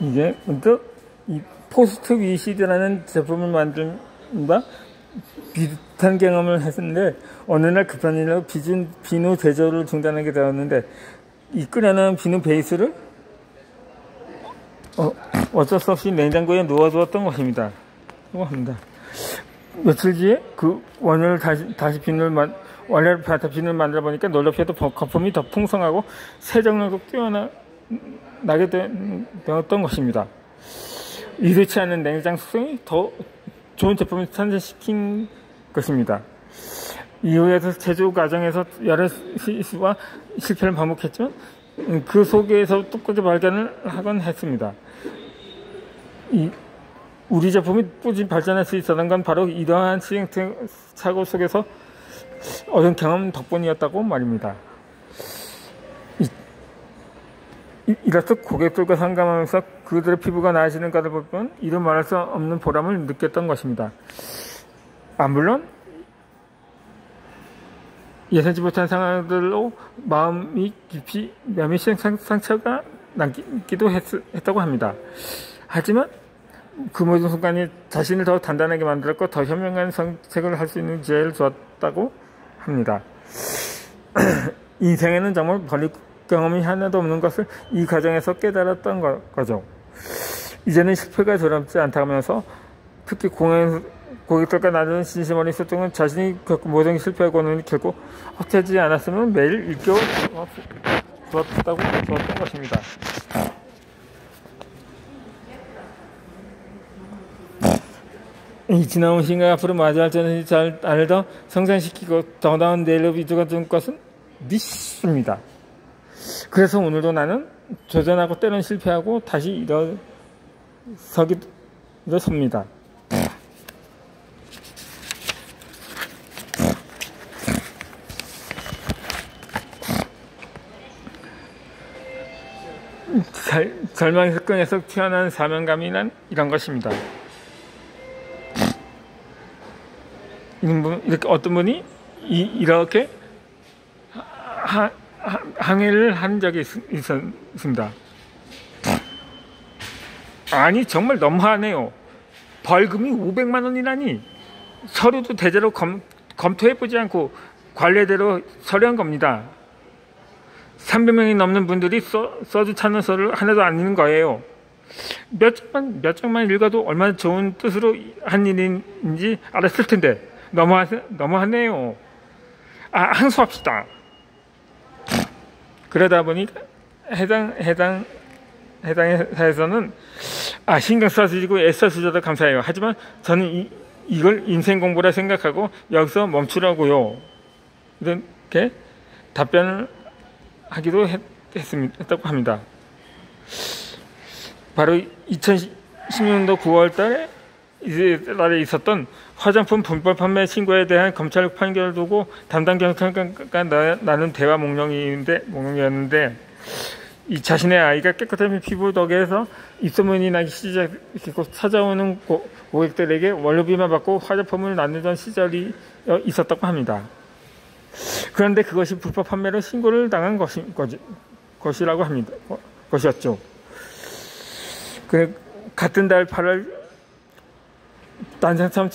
이게 문득 이 포스트 위시드라는 제품을 만든 바 비슷한 경험을 했는데 어느 날 급한 일로 비누 제조를 중단하게 되었는데 이 끓여놓은 비누 베이스를 어쩔 수 없이 냉장고에 놓아두었던 것입니다. 며칠 뒤에 그 원료를 다시 원래를 비누를 만들어 보니까 놀랍게도 거품이 더 풍성하고 세정력도 뛰어나게 되었던 것입니다. 이렇지 않은 냉장 숙성이 더 좋은 제품을 탄생시킨 것입니다. 이후에도 제조 과정에서 여러 실수와 실패를 반복했지만 그 속에서 똑같이 발견을 하곤 했습니다. 우리 제품이 꾸준히 발전할 수 있었던 건 바로 이러한 시행착오 속에서 얻은 경험 덕분이었다고 말입니다. 이렇듯 고객들과 상담하면서 그들의 피부가 나아지는 것을 보면 이루 말할 수 없는 보람을 느꼈던 것입니다. 물론 예상치 못한 상황들로 마음이 깊이 묘미신 상처가 남기도 했다고 합니다. 하지만 그 모든 순간이 자신을 더 단단하게 만들었고 더 현명한 선택을 할 수 있는 기회를 주었다고 합니다. 인생에는 정말 버릴 경험이 하나도 없는 것을 이 과정에서 깨달았던 거죠. 이제는 실패가 두렵지 않다면서 특히 고객들과 나누는 진심 어린 소통은 자신이 겪은 모든 실패하고는 결코 헛되지 않았으면 매일 일깨워 주었던 것입니다. 이 지나온 시간과 앞으로 마주할 자신이 나를 더 성장시키고 더 나은 내일로 이루어가 준 것은 믿습니다. 그래서 오늘도 나는 도전하고 때론 실패하고 다시 일어섭니다. 절망의 습관에서 튀어나온 사명감이란 이런 것입니다. 이렇게 어떤 분이 이렇게 항해를 한 적이 있습니다. 아니 정말 너무하네요. 벌금이 500만 원이라니. 서류도 제대로 검토해보지 않고 관례대로 서류한 겁니다. 300명이 넘는 분들이 써주 찾는 서류를 하나도 안 읽는 거예요. 몇 장만 읽어도 얼마나 좋은 뜻으로 한 일인지 알았을 텐데 너무하네요. 항소합시다. 그러다 보니 해당 회사에서는 신경 써주시고 애써 주셔서 감사해요. 하지만 저는 이걸 인생 공부라 생각하고 여기서 멈추라고요. 이렇게 답변을 하기도 했다고 합니다. 바로 2016년도 9월 달에 있었던 화장품 불법 판매 신고에 대한 검찰 판결을 두고 담당 경찰관과 나눈 대화 목록이었는데 이 자신의 아이가 깨끗한 피부 덕에서 입소문이 나기 시작했고 찾아오는 고객들에게 원료비만 받고 화장품을 나누던 시절이 있었다고 합니다. 그런데 그것이 불법 판매로 신고를 당한 것이라고 합니다. 것이었죠. 같은 달 8월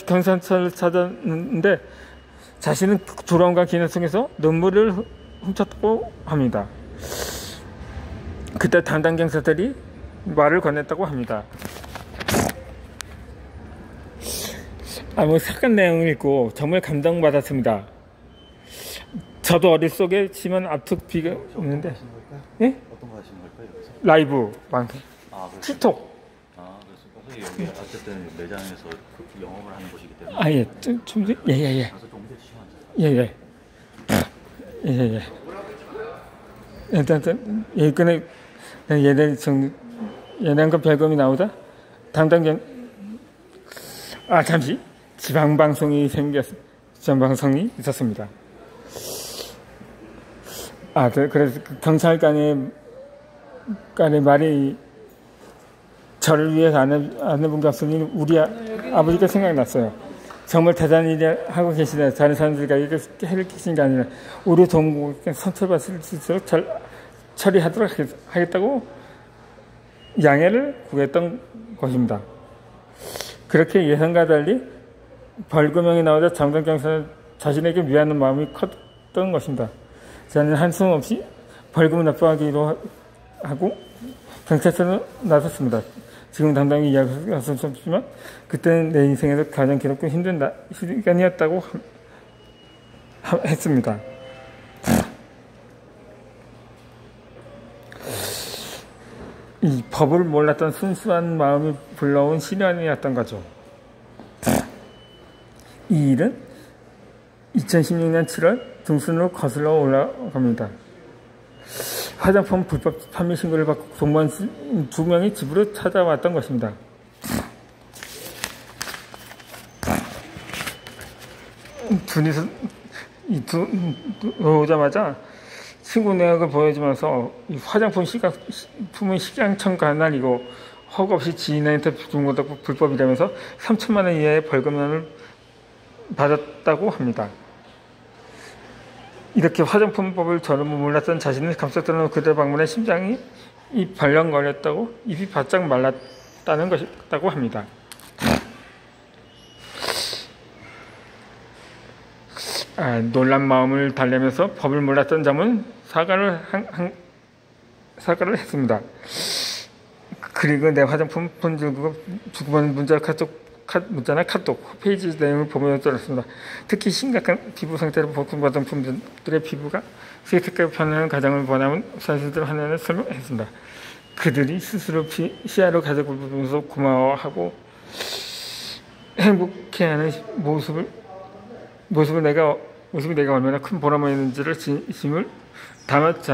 경찰서를 찾았는데 자신은 두려움과 기능 속에서 눈물을 훔쳤다고 합니다. 그때 담당 경찰들이 말을 건넸다고 합니다. 사건 내용을 읽고 정말 감동받았습니다. 저도 어릴 적에 심한 압축 비가 없는데, 예? 어떤 거 하시는 걸까요? 여기서? 라이브 방송, 틱톡. 그래서 여기 어쨌든 매장에서 영업을 하는 곳이기 때문에. 예, 예. 가서 좀 옮겨주시면 안 돼요? 예. 일단 예전에 예능과 별검이 나오다 잠시 지방방송이 지방방송이 있었습니다. 그래서 경찰관의 말이 저를 위해서 아는 분과 없으니 우리 아버지가 생각났어요. 정말 대단한 일을 하고 계시다. 다른 사람들과 이렇게 해를 끼친 게 아니라 우리 동국에 상처받을 수 있도록 처리하도록 하겠다고 양해를 구했던 것입니다. 그렇게 예상과 달리 벌금형이 나오자 장동 경찰은 자신에게 미안한 마음이 컸던 것입니다. 자는 한숨 없이 벌금을 납부하기로 하고 경찰서로 나섰습니다. 지금 당당히 이야기할 수 없지만 그때는 내 인생에서 가장 괴롭고 힘든 시간이었다고 했습니다. 이 법을 몰랐던 순수한 마음이 불러온 시련이었던 거죠. 이 일은 2016년 7월 등순으로 거슬러 올라갑니다. 화장품 불법 판매 신고를 받고 공무원 2명이 집으로 찾아왔던 것입니다. 둘이서 오자마자 신고 내역을 보여주면서 이 화장품의 식양청 관할이고 허가 없이 지인한테 준 것도 불법이라면서 3천만 원 이하의 벌금을 받았다고 합니다. 이렇게 화장품법을 전혀 몰랐던 자신을 감쌌던 그들 방문에 심장이 벌렁거렸다고 입이 바짝 말랐다는 것이라고 합니다. 놀란 마음을 달래면서 법을 몰랐던 자는 사과를 했습니다. 그리고 내 화장품 본질고 주고받은 문자나 카톡 페이지 내용을 보며 들었습니다. 특히 심각한 피부 상태로 보통받은 분들의 피부가 색깔 변하는 과정을 원하는 사실들 하나를 설명했습니다. 그들이 스스로 시야로 가족을 보면서 고마워하고 행복해하는 모습이 내가 얼마나 큰 보람을 있는지를 진심을 담았지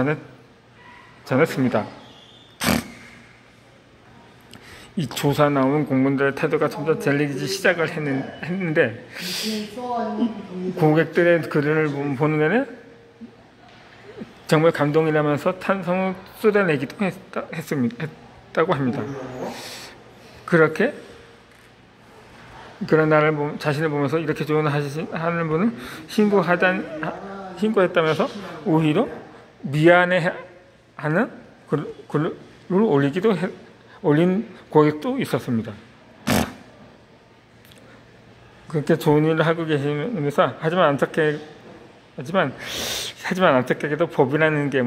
않았습니다. 이 조사 나온 공무원들의 태도가 점점 잘리기 시작을 했는데 고객들의 글을 보는 데는 정말 감동이라면서 탄성을 쏟아내기도 했다고 합니다. 그렇게 그런 나를 자신을 보면서 이렇게 좋은 하는 분은 신고했다면서 오히려 미안해하는 글을 올린 고객도 있었습니다. 그렇게 좋은 일을 하고 계시면서 하지만 안타깝게도 법이라는 게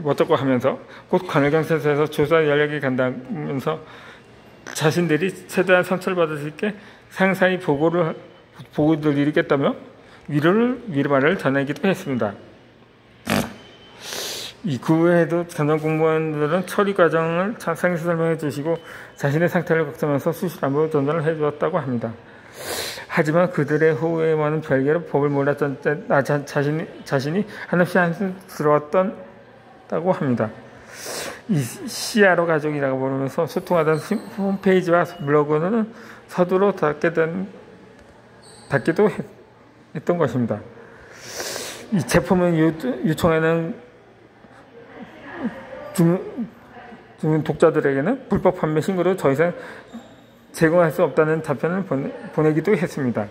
어쩌고 하면서 곧 관할경찰서에서 조사 연락이 간다면서 자신들이 최대한 상처를 받을 수 있게 상사히 보고를 드리겠다며 위로말을 전하기도 했습니다. 그 외에도 전담 공무원들은 처리 과정을 상세히 설명해 주시고 자신의 상태를 걱정하면서 수시로 안부 전달을 해주었다고 합니다. 하지만 그들의 호의와는 별개로 법을 몰랐던 자신이 한없이 한심스러웠다고 합니다. 이 시야로 가족이라고 부르면서 소통하던 홈페이지와 블로그는 서두로 닫기도 했던 것입니다. 이 제품을 요청하는 독자들에게는 불법 판매 신고로 더 이상 제공할 수 없다는 답변을 보내기도 했습니다.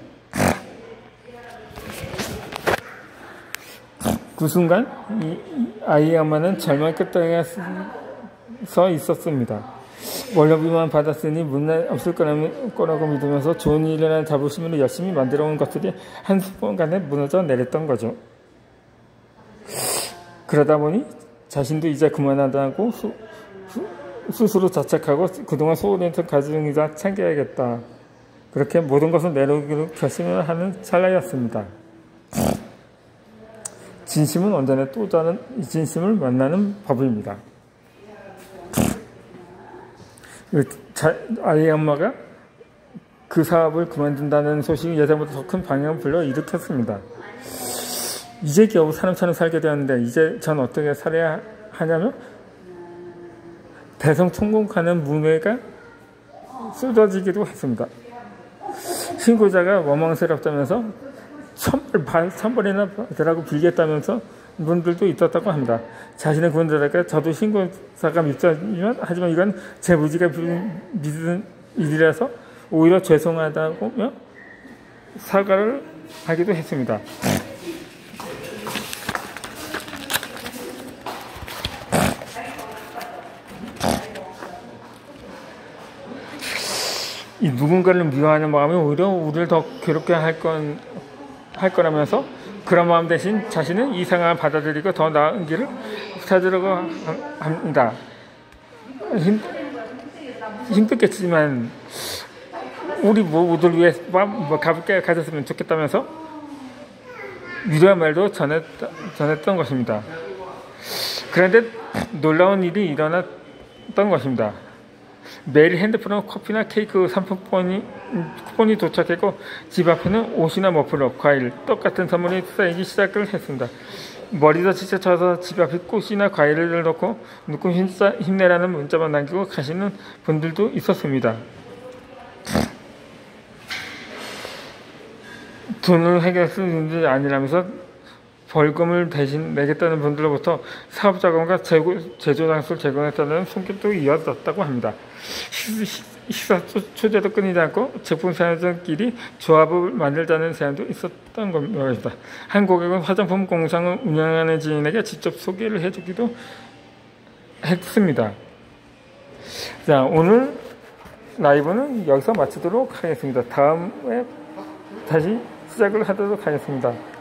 그 순간 이 아이의 엄마는 절망 끝에 서 있었습니다. 월급비만 받았으니 문제 없을 거라고 믿으면서 좋은 일이라는 자부심으로 열심히 만들어온 것들이 한순간에 무너져 내렸던 거죠. 그러다 보니 자신도 이제 그만하다고 스스로 자책하고 그동안 소홀했던 가정이다 챙겨야겠다. 그렇게 모든 것을 내려오기로 결심을 하는 찰나였습니다. 진심은 언제나 또 다른 이 진심을 만나는 법입니다. 아이의 엄마가 그 사업을 그만둔다는 소식이 예상보다 더 큰 방향을 불러일으켰습니다. 이제 겨우 사람처럼 살게 되었는데 이제 전 어떻게 살아야 하냐며 대성통곡하는 문회가 쏟아지기도 했습니다. 신고자가 원망스럽다면서 천벌이나 받으라고 빌겠다면서 분들도 있었다고 합니다. 자신의 구원자랄까 저도 신고사가 믿지만 하지만 이건 제 무지가 믿은 일이라서 오히려 죄송하다고 사과를 하기도 했습니다. 이 누군가를 미워하는 마음이 오히려 우리를 더 괴롭게 할 거라면서 그런 마음 대신 자신은 이 상황을 받아들이고 더 나은 길을 찾으려고 합니다. 힘들겠지만 우리 모두를 위해 가볍게 가졌으면 좋겠다면서 위로한 말도 전했던 것입니다. 그런데 놀라운 일이 일어났던 것입니다. 매일 핸드폰으로 커피나 케이크 쿠폰이 도착했고 집 앞에는 옷이나 머플러, 과일, 떡 같은 선물이 쌓이기 시작을 했습니다. 머리도 지쳐서 집 앞에 꽃이나 과일을 놓고 힘내라는 문자만 남기고 가시는 분들도 있었습니다. 돈을 해결할 일이 아니라면서 벌금을 대신 내겠다는 분들로부터 사업 자금과 제조 장소를 제공했다는 손길도 이어졌다고 합니다. 식사 초대도 끊이지 않고 제품 사용자들끼리 조합을 만들자는 제안도 있었던 겁니다. 한 고객은 화장품 공장을 운영하는 지인에게 직접 소개를 해주기도 했습니다. 자, 오늘 라이브는 여기서 마치도록 하겠습니다. 다음에 다시 시작을 하도록 하겠습니다.